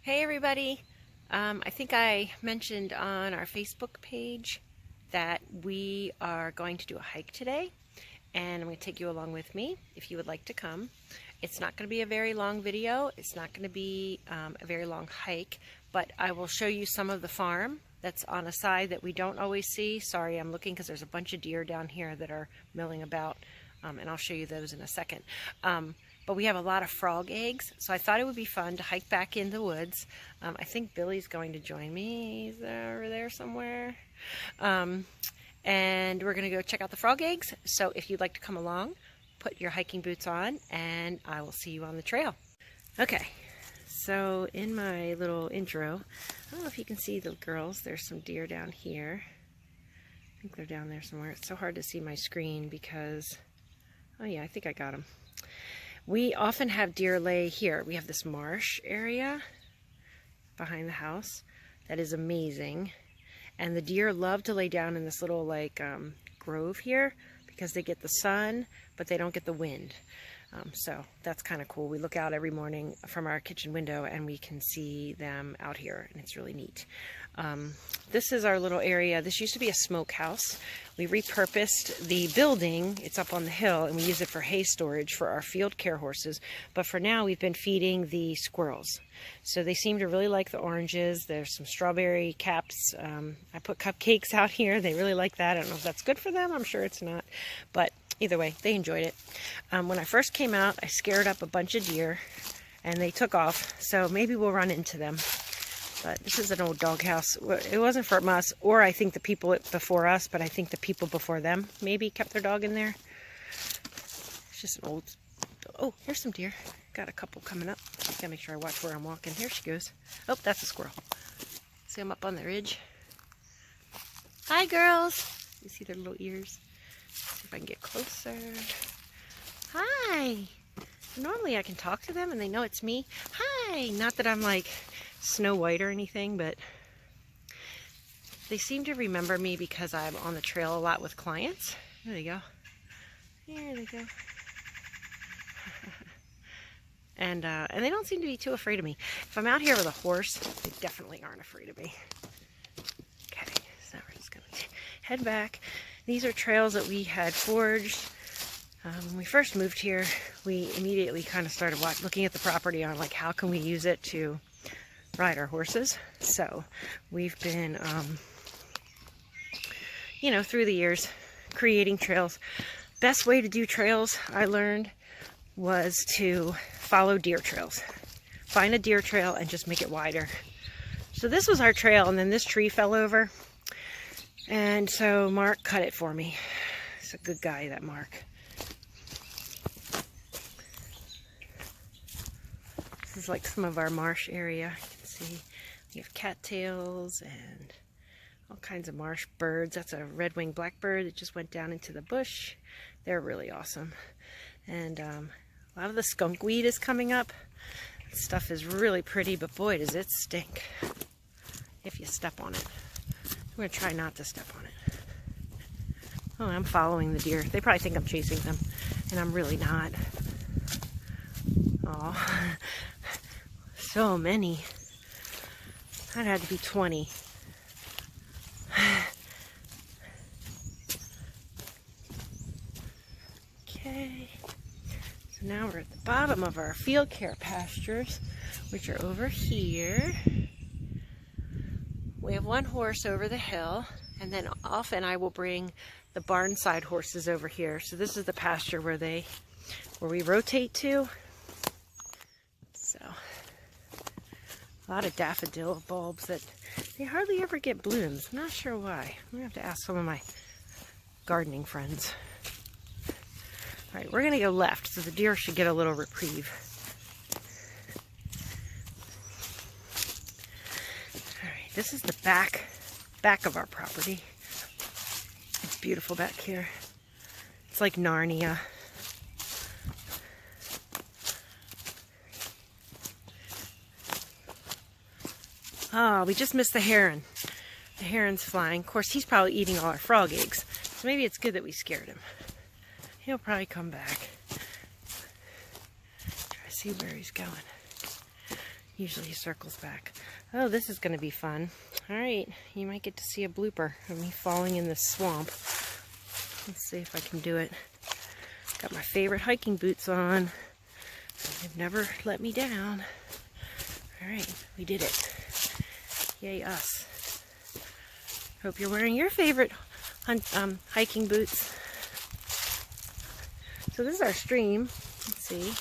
Hey everybody! I think I mentioned on our Facebook page that we are going to do a hike today, and I'm going to take you along with me if you would like to come. It's not going to be a very long video. It's not going to be a very long hike, but I will show you some of the farm that's on a side that we don't always see. Sorry, I'm looking because there's a bunch of deer down here that are milling about, and I'll show you those in a second. But we have a lot of frog eggs, so I thought it would be fun to hike back in the woods. I think Billy's going to join me. He's over there somewhere. And we're going to go check out the frog eggs. So if you'd like to come along, put your hiking boots on, and I will see you on the trail. Okay, so in my little intro, I don't know if you can see the girls. There's some deer down here. I think they're down there somewhere. It's so hard to see my screen because, oh yeah, I think I got them. We often have deer lay here. We have this marsh area behind the house that is amazing. And the deer love to lay down in this little grove here because they get the sun, but they don't get the wind. So that's kind of cool. We look out every morning from our kitchen window and we can see them out here, and it's really neat. This is our little area. This used to be a smokehouse. We repurposed the building. It's up on the hill, and we use it for hay storage for our field care horses. But for now, we've been feeding the squirrels. So they seem to really like the oranges. There's some strawberry caps. I put cupcakes out here. They really like that. I don't know if that's good for them. I'm sure it's not. But either way, they enjoyed it. When I first came out, I scared up a bunch of deer, and they took off. So maybe we'll run into them. But this is an old doghouse. It wasn't from us, or I think the people before us, but I think the people before them maybe kept their dog in there. It's just an old... Oh, here's some deer. Got a couple coming up. Gotta make sure I watch where I'm walking. Here she goes. Oh, that's a squirrel. See them up on the ridge. Hi, girls. You see their little ears? See if I can get closer. Hi. Normally I can talk to them and they know it's me. Hi. Not that I'm like Snow White or anything, but they seem to remember me because I'm on the trail a lot with clients. There they go. There they go. And they don't seem to be too afraid of me. If I'm out here with a horse, they definitely aren't afraid of me. Okay, so we're just gonna head back. These are trails that we had forged. When we first moved here, we immediately kind of started looking at the property on like how can we use it to ride our horses. So we've been, you know, through the years, creating trails. Best way to do trails, I learned, was to follow deer trails. Find a deer trail and just make it wider. So this was our trail, and then this tree fell over. And so Mark cut it for me. He's a good guy, that Mark. This is like some of our marsh area. You can see we have cattails and all kinds of marsh birds. That's a red-winged blackbird that just went down into the bush. They're really awesome. And a lot of the skunkweed is coming up. This stuff is really pretty, but boy, does it stink if you step on it. I'm going to try not to step on it. Oh, I'm following the deer. They probably think I'm chasing them, and I'm really not. Oh, so many. That had to be 20. Okay. So now we're at the bottom of our field care pastures, which are over here. We have one horse over the hill, and then often I will bring the barn side horses over here. So this is the pasture where we rotate to. So a lot of daffodil bulbs that they hardly ever get blooms. I'm not sure why. I'm gonna have to ask some of my gardening friends. All right, we're gonna go left, so the deer should get a little reprieve. All right, this is the back of our property. It's beautiful back here. It's like Narnia. Oh, we just missed the heron. The heron's flying. Of course, he's probably eating all our frog eggs, so maybe it's good that we scared him. He'll probably come back. Try to see where he's going. Usually he circles back. Oh, this is going to be fun. All right, you might get to see a blooper of me falling in this swamp. Let's see if I can do it. Got my favorite hiking boots on. They've never let me down. All right, we did it. Yay us. Hope you're wearing your favorite hiking boots. So this is our stream. Let's see.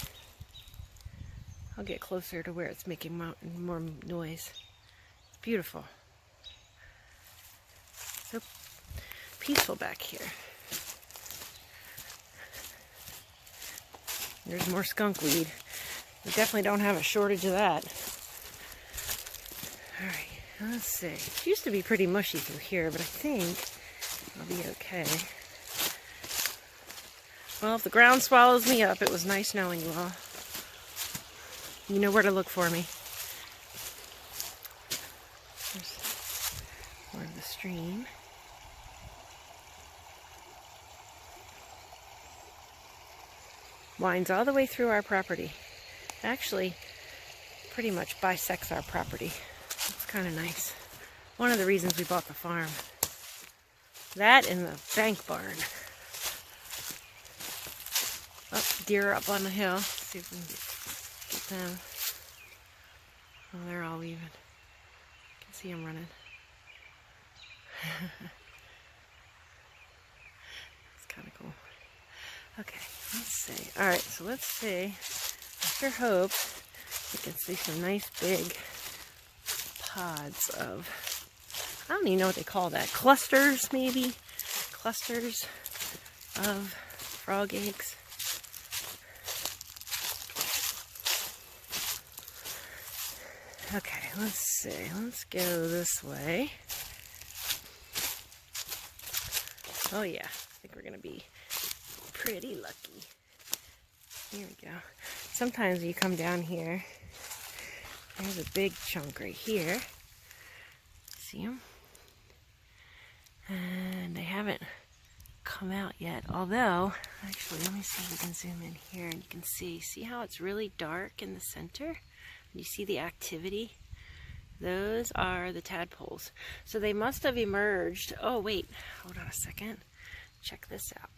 I'll get closer to where it's making more noise. It's beautiful. So peaceful back here. There's more skunk weed. We definitely don't have a shortage of that. Alright, let's see. It used to be pretty mushy through here, but I think I'll be okay. Well, if the ground swallows me up, it was nice knowing you all. You know where to look for me. There's more of the stream. Winds all the way through our property. Actually, pretty much bisects our property. It's kind of nice. One of the reasons we bought the farm. That and the bank barn. Oh, deer up on the hill. Let's see if we can get them. Oh, they're all leaving. You can see them running. It's kind of cool. Okay, let's see. Alright, so let's see. I sure hope you can see some nice big pods of, I don't even know what they call that. Clusters, maybe? Clusters of frog eggs. Okay, let's see. Let's go this way. Oh yeah, I think we're going to be pretty lucky. Here we go. Sometimes you come down here, there's a big chunk right here. See them? And they haven't come out yet. Although, actually, let me see if we can zoom in here and you can see how it's really dark in the center? You see the activity? Those are the tadpoles. So they must have emerged. Oh, wait. Hold on a second. Check this out.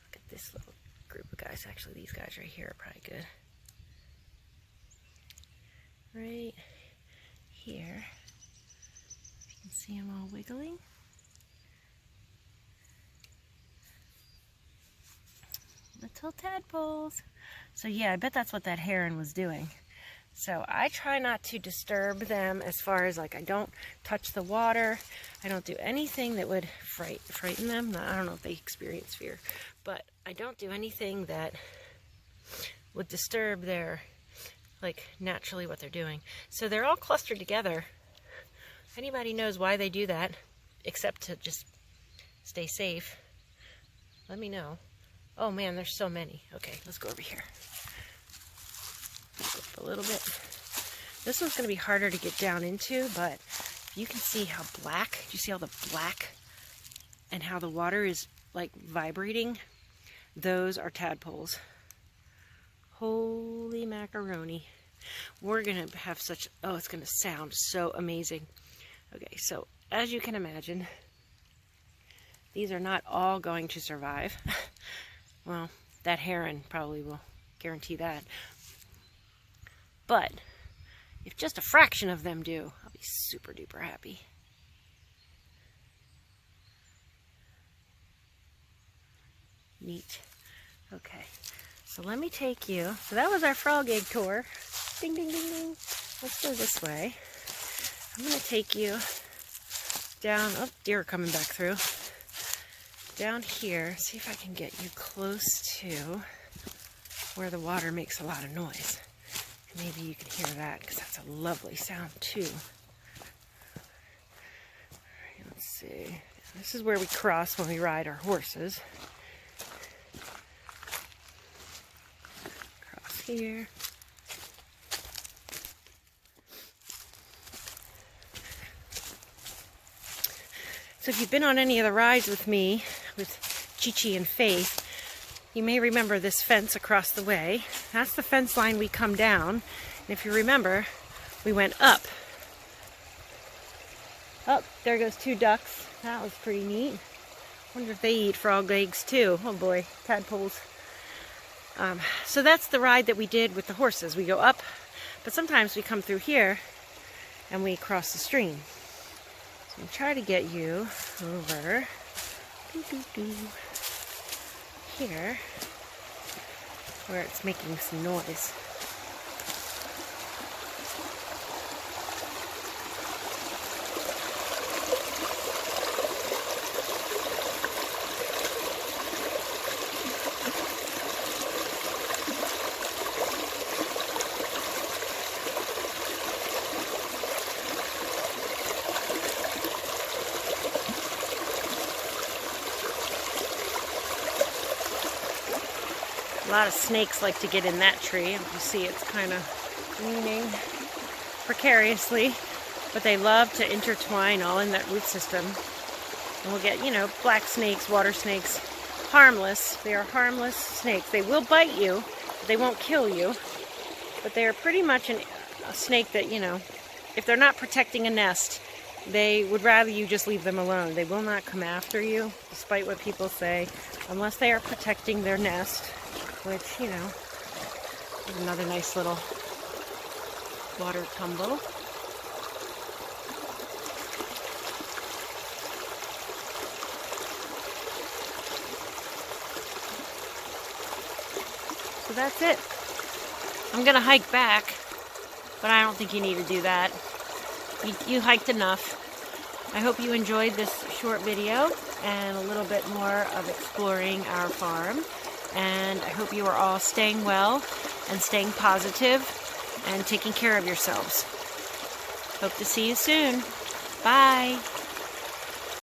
Look at this little group of guys. Actually, these guys right here are probably good. Right here. You can see them all wiggling. Little tadpoles. So yeah, I bet that's what that heron was doing. So I try not to disturb them as far as like I don't touch the water. I don't do anything that would frighten them. I don't know if they experience fear, but I don't do anything that would disturb their, like, naturally what they're doing. So they're all clustered together. If anybody knows why they do that, except to just stay safe, let me know. Oh man, there's so many. Okay, let's go over here. Go up a little bit. This one's going to be harder to get down into, but you can see how black, do you see all the black and how the water is like vibrating? Those are tadpoles. Holy macaroni. We're going to have such, oh, it's going to sound so amazing. Okay, so as you can imagine, these are not all going to survive. Well, that heron probably will guarantee that. But if just a fraction of them do, I'll be super duper happy. Neat. Okay, so let me take you. So that was our frog egg tour. Ding, ding, ding, ding. Let's go this way. I'm going to take you down. Oh, deer are coming back through. Down here, see if I can get you close to where the water makes a lot of noise. Maybe you can hear that, because that's a lovely sound too. Alright, let's see. This is where we cross when we ride our horses. Cross here. So if you've been on any of the rides with me, with Chi-Chi and Faith, you may remember this fence across the way. That's the fence line we come down. And if you remember, we went up. Oh, there goes 2 ducks. That was pretty neat. Wonder if they eat frog eggs too. Oh boy, tadpoles. So that's the ride that we did with the horses. We go up, but sometimes we come through here and we cross the stream. So I'm trying to get you over here where it's making some noise. A lot of snakes like to get in that tree. You see it's kind of leaning precariously, but they love to intertwine all in that root system. And we'll get, you know, black snakes, water snakes, harmless. They are harmless snakes. They will bite you, but they won't kill you. But they are pretty much a snake that, you know, if they're not protecting a nest, they would rather you just leave them alone. They will not come after you, despite what people say, unless they are protecting their nest. Which, you know, is another nice little water tumble. So that's it. I'm going to hike back, but I don't think you need to do that. You hiked enough. I hope you enjoyed this short video and a little bit more of exploring our farm. And I hope you are all staying well and staying positive and taking care of yourselves. Hope to see you soon. Bye.